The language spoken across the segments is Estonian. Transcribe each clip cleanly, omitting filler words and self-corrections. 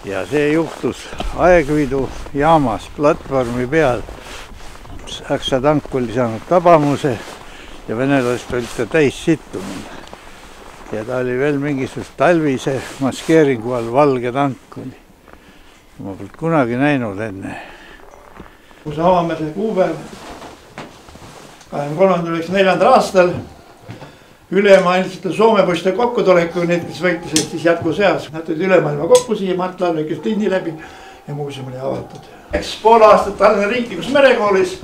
Ja see juhtus Aegviidu jaamas platvormi peal. Saksa tank oli saanud tabamuse ja venelased olid ta täis sittunud. Ja ta oli veel mingisugust talvise maskeeringu all, valge tank oli. Ma polnud kunagi näinud enne. Kus avame see kuupäev 23.94. aastal ülemaailmsete Soome poiste kokkutoleku, need, kes võitlesid siis jätkusõjas. Nad olid üle maailma kokku siia, Mart Laar lõikas tinni läbi ja muuseum oli avatud. Eks pool aastat Tallinna riiklikus merekoolis,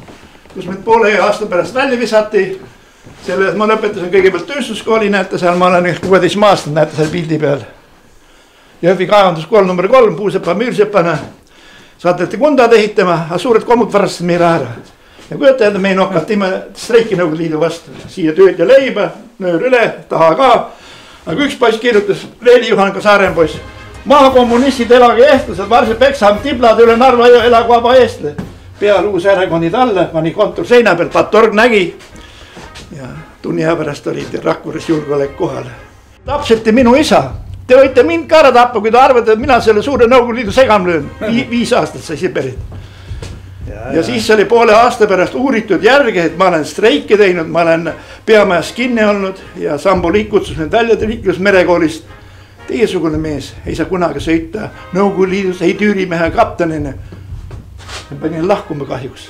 kus meid poole aasta pärast välja visati. Selle, ma lõpetasin kõigepealt tööstuskooli, näete seal, ma olen 16 aastat, näete seal pildi peal. Jõhvi kaevanduskool number 3, puusepa müürsepana. Saateti kundad ehitama, aga suured kommud varastasid meile ära. Ja kujata enda, me ei nokatime streiki Nõukogude Liidu vastu. Siia tööd ja leiba, nöör üle, taha ka. Aga üks poiss kirjutas, Reeli Juhan Saarenpoiss. Maakommunistid elage eestlased, varsi Peksam tiblad üle Narva jõe elagu vaba eestle. Peal uus ärekonnid alla, pani kontor seina peal, Patorg nägi. Ja tunni aja pärast olid Rakveres julgeolek kohal. Tapseti minu isa. Te võite mind ka ära tappa, kui te arvate, et mina selle suure Nõukogude Liidu segam löön. 5 aastat sai Siberit. Ja siis oli poole aasta pärast uuritud järgi, et ma olen streiki teinud, ma olen peamajas kinni olnud ja Samboliik kutsus need välja liiklus merekoolist. Teiesugune mees ei saa kunagi sõita Nõukogude Liidus, ei tüürimehe kaptenina. Ma panin lahkuma kahjuks.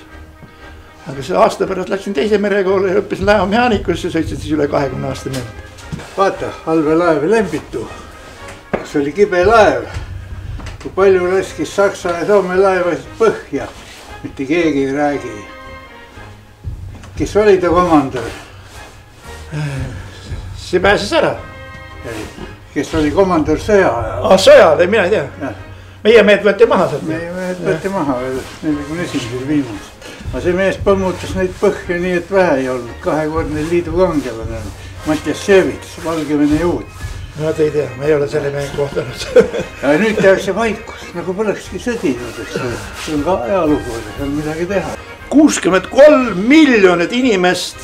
Aga see aasta pärast läksin teise merekooli ja õppisin laevamehaanikusse, sõitsin siis üle 20 aasta meelt. Vaata, allveelaev Lembitu. See oli kibe laev. Kui palju laskis Saksa ja Soome laevasid põhja. Mitte keegi ei räägi. Kes oli ta komandör? See pääses ära. Kes oli komandör sõja ajal? Sõjal, mina ei tea. Meie mehed võeti maha sealt. Meie mehed võeti maha veel 41. viimast. Aga see mees põmmutas neid põhja nii, et vähe ei olnud. 2-kordne liidu kangelane. Matjas Ševits, Valgevene juut. No te ei tea, ma ei ole selle mehe kohtanud. Ja nüüd tehakse vaikus, nagu polekski sõdinud, eks. See on ka ajalugu, see on midagi teha. 63 miljonit inimest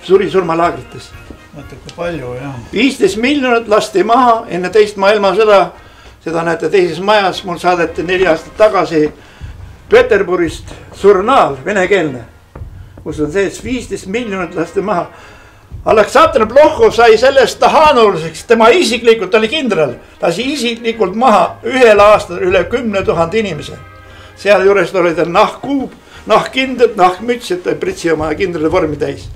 suri surmalaagrites. Natuke palju, jah. 15 miljonit lasti maha enne teist maailmasõda. Seda näete teises majas, mul saadeti 4 aastat tagasi Peterburist surnaal, venekeelne. Kus on sees 15 miljonit lasti maha. Aleksandr Plohhov sai sellest tahanuliseks, tema isiklikult oli kindral, lasi isiklikult maha 1 aastal üle 10 000 inimese. Seal juures oli tal nahkkuub, nahkkindad, nahkmüts, et ta pritsi oma kindrali vormi täis.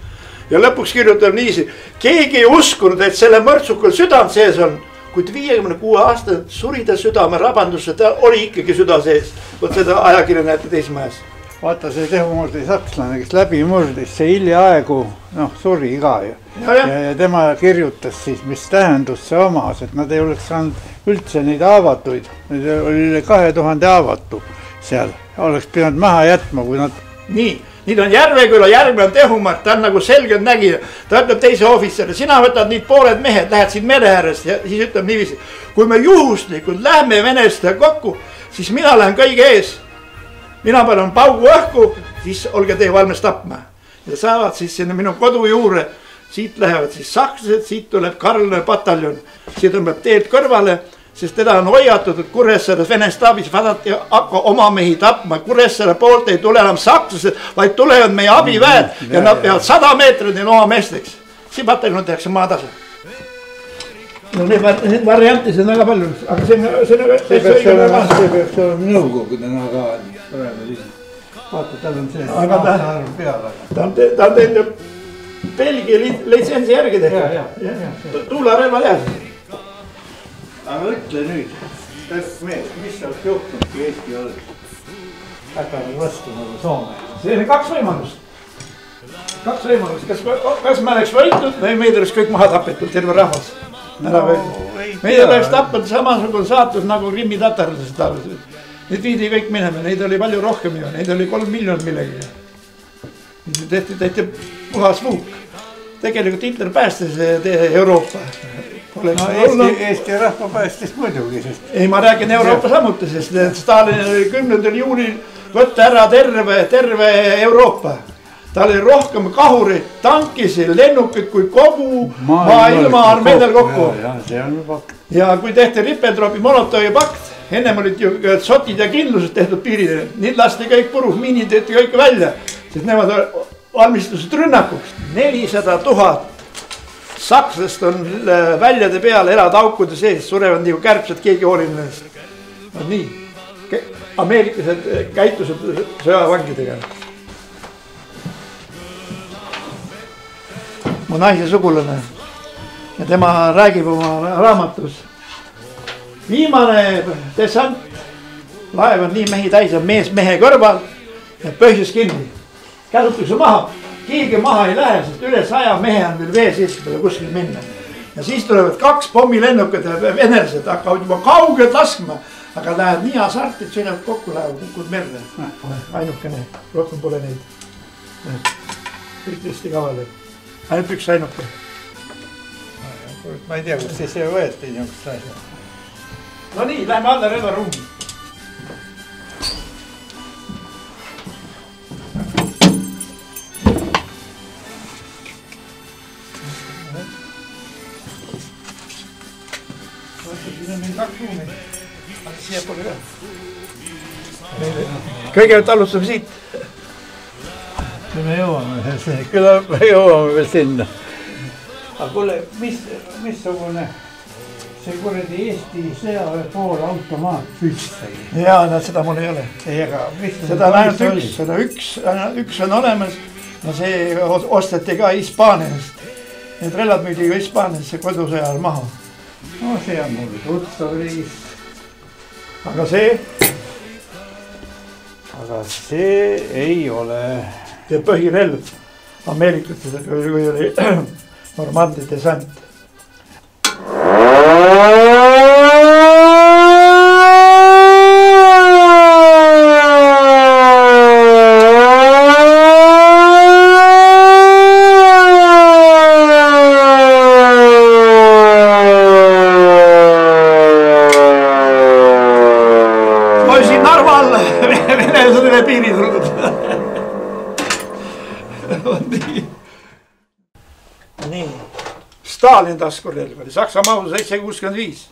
Ja lõpuks kirjutab niisi, keegi ei uskunud, et selle mõrtsukul südam sees on, kuid 56 aastat suri ta südame rabandusse, ta oli ikkagi süda sees. Võt seda ajakirja näete teismajas. Vaata see tehumurdi sakslane, kes läbi murdis, see hiljaaegu suri ka ju. Ja tema kirjutas siis, mis tähendus see omas, et nad ei oleks saanud üldse neid haavatuid. Need oli üle 2000 haavatu seal. Oleks pidanud maha jätma, kui nad... Nii, nüüd on Järveküla, järgmine on Tehumart, ta on nagu selgelt nägija. Ta ütleb teise ohvitseri, sina võtad need pooled mehed, lähed siin mere äärest ja siis ütleb niiviisi. Kui me juhuslikult lähme venestega kokku, siis mina lähen kõige ees. Mina panen paugu õhku, siis olge teie valmis tapma. Ja saavad siis sinna minu kodu juurde, siit lähevad siis sakslased, siit tuleb Karlane pataljon. Siit tõmbab teed kõrvale, sest teda on hoiatud, et Kuressaares Vene staabis vaadati hakka oma mehi tapma. Kuressaare poolt ei tule enam sakslased, vaid tulevad meie abiväed ja nad peavad 100 meetrit neil oma meesteks. Siin pataljon tehakse maatasa. No need variantis on väga palju, aga see peaks olema nõukogudena ka praegu lihtsalt. Vaata, tal on see aastaarv peal. Ta on teinud Belgia litsentsi järgi tehtud. Tuularelva tehas. Aga ütle nüüd, mis oleks juhtunud, kui Eesti oleks hakanud vastu nagu Soome? See on 2 võimalust. 2 võimalust, kas me oleks võitnud või meid oleks kõik maha tapetud, terve rahvas. Meid oleks tapnud samasugune saatus nagu Rimmi tatarlased. Need viidi kõik minema, neid oli palju rohkem ju, neid oli 3 miljonit millegi. Tehti puhas vuuk. Tegelikult Hitler päästis Euroopa. Eesti rahva päästis muidugi. Ei, ma räägin Euroopa samuti, sest Stalin oli 10. juunil võtta ära terve Euroopa. tal oli rohkem kahureid, tankisi, lennukid kui kogu maailma armeedel kokku. Ja kui tehti Ribbentropi Molotovi pakt, ennem olid ju sotid ja kindlused tehtud piiridel, need lasti kõik purus, miinid tehti kõik välja, sest nemad valmistusid rünnakuks. 400 000 sakslast on väljade peal, elavad aukude sees, surevad nagu kärbsed, keegi hoolib nendest. No nii, ameeriklased käitusid sõjavangidega. Mu naise sugulane ja tema räägib oma raamatus. Viimane desant, laev on nii mehi täis, on mees mehe kõrval ja põhjus kinni. Käsutakse maha, keegi maha ei lähe, sest üle 100 mehe on veel vee sees, pole kuskil minna. Ja siis tulevad 2 pommilennukad ja venelased hakkavad juba kaugelt laskma, aga lähevad nii hasart, et sõidavad kokku, lähevad kukud merre. Ainukene, rohkem pole neid. Kõik tõesti kaval. Ainult üks ainuke. Ma ei tea, kus siis see võeti niisugust asja. No nii, lähme alla relvaruumi. Siin on meil 2 ruumi, aga siia pole ka. Kõigepealt alustame siit. Me jõuame, küll me jõuame veel sinna. Aga kuule, missugune see kuradi Eesti sõjaväe poolautomaat püstagi? Jaa, seda mul ei ole. Seda on ainult üks on olemas ja see osteti ka Hispaaniast. Need relvad müüdi ka Hispaaniasse kodusõja ajal maha. No see on mul tuttav riis. Aga see? Aga see ei ole. See põhirelv ameeriklastel, kui oli Normandi desant. Siin Narval venelased üle piiri tulnud. Nii, Stalin taskurelv oli Saksa mahus 765.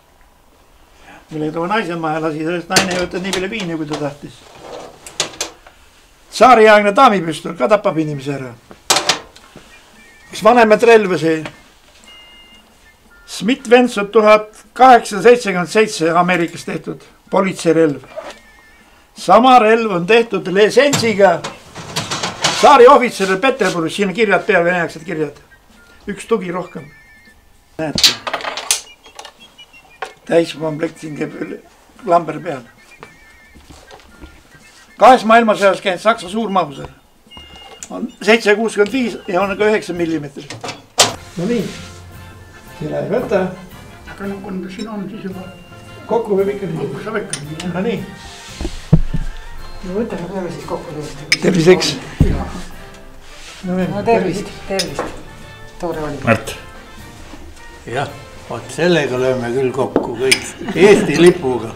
Mille too naise maha lasi, sellest naine ei võtta nii palju viini, kui ta tahtis. Tsaariaegne daamipüstol ka tapab inimese ära. Üks vanemat relva see. Smith-Wesson 1877 Ameerikas tehtud politseirelv. Sama relv on tehtud lisentsiga Saari ohvitseril Peterburis, siin on kirjad peal, venelaksed kirjad. Üks tugi rohkem. Näete. Täiskomplekt siin käib lamber peal. 2 maailmasõjas käinud Saksa suurmahusel. On 765 ja on ka 9 millimeetrit. No nii. Sina ei võta. Aga no kui siin on, siis juba. Kokku võib ikka nii. Kokku saab ikka nii. No nii. No võtame peale siis kokku. Terviseks. No tervist. Toore oli. Märt. Jah, vaat sellega lööme küll kokku kõik. Eesti lipuga.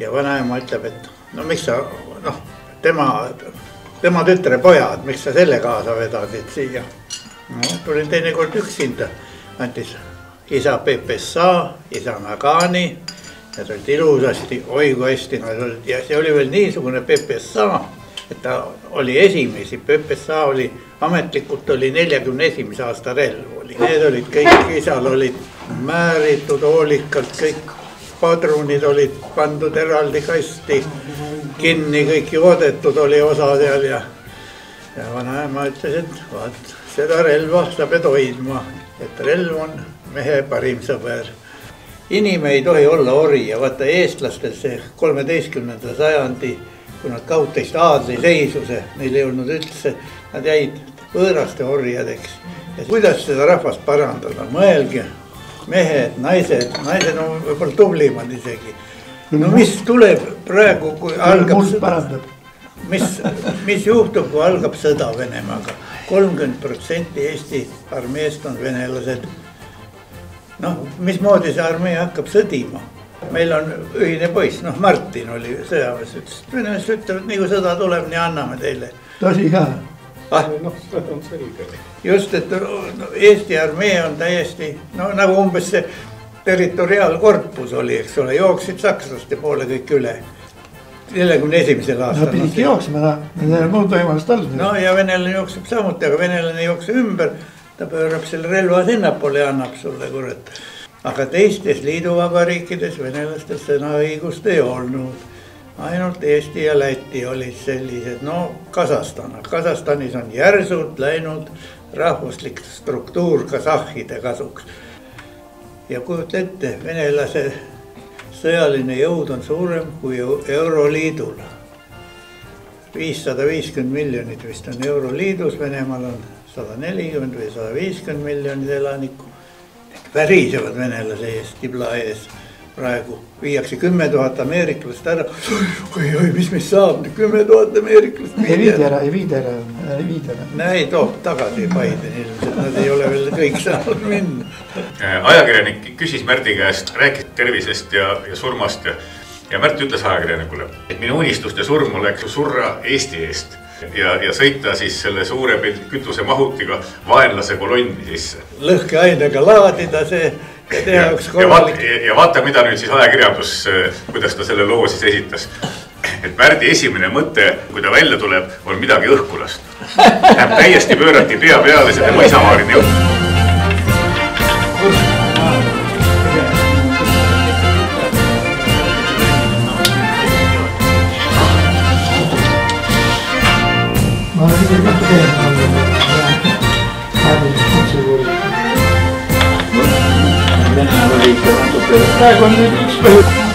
Ja vanaema ütleb, et no miks sa, tema tütre pojad, miks sa selle kaasa vedasid siia? No, tulin teinekord üksinda, antis isa PPSA, isa Nagani ja see olid ilusasti, oi kui hästi nad olid ja see oli veel niisugune PPSA, et ta oli esimesi, PPSA oli ametlikult oli 41. aasta relv oli. Need olid kõik, isal olid määritud hoolikalt, kõik padrunid olid pandud eraldi kasti, kinni kõik joodetud oli osa seal ja vanaema ütles, et vaat seda relva sa pead hoidma, et relv on mehe parim sõber. Inim ei tohi olla ori ja vaata eestlastel see 13. sajandi, kui nad kaotasid aadli seisuse, neil ei olnud üldse, nad jäid võõraste orjadeks. Ja kuidas seda rahvast parandada, mõelge, mehed, naised on võib-olla tublimad isegi. No mis tuleb praegu, kui algab, mis juhtub, kui algab sõda Venemaaga? 30% Eesti armeest on venelased. Noh, mismoodi see armee hakkab sõdima? meil on ühine poiss, noh Martin oli sõjaväes, ütles, et venelased ütlevad, nii kui sõda tuleb, nii anname teile. Tõsi ka? Noh, seda on selge. Just, et Eesti armee on täiesti, no nagu umbes see territoriaalkorpus oli, eks ole, jooksid sakslaste poole kõik üle. 41. aastal. Nad pididki jooksma, neil on muud võimalust all. No ja venelane jookseb samuti, aga venelane jookseb ümber. Ta pöörab selle relva sinnapoole ja annab sulle, kurat. Aga teistes liiduvabariikides venelastes sõnaõigust ei olnud. Ainult Eesti ja Läti olid sellised, no Kasahstanis on järsult läinud rahvuslik struktuur kasahhide kasuks. Ja kujuta ette, venelase sõjaline jõud on suurem kui Euroliidul. 550 miljonit vist on Euroliidus, Venemaal on 140 või 150 miljonit elanikku. Värisevad venelase ees, tibla ees. Praegu viiakse 10 000 ameeriklast ära. Oi, mis meist saab, 10 000 ameeriklast. Ei viida ära. Näi toob tagasi Biden ilmselt, nad ei ole veel kõik saanud minna. Ajakirjanik küsis Märdi käest, rääkis tervisest ja surmast ja Märt ütles ajakirjanikule, et minu unistuste surm oleks surra Eesti eest ja sõita siis selle suure kütuse mahutiga vaenlase kolonni sisse. Lõhkeainega laadida see ja teha üks korralik. Ja vaata, mida nüüd siis ajakirjandus, kuidas ta selle loo siis esitas. Et Märdi esimene mõte, kui ta välja tuleb, on midagi õhku lasta. Täiesti pöörati pea peale see tema isamaaline jutt. Ma olen ise ka praegu on nüüd üks põhjus.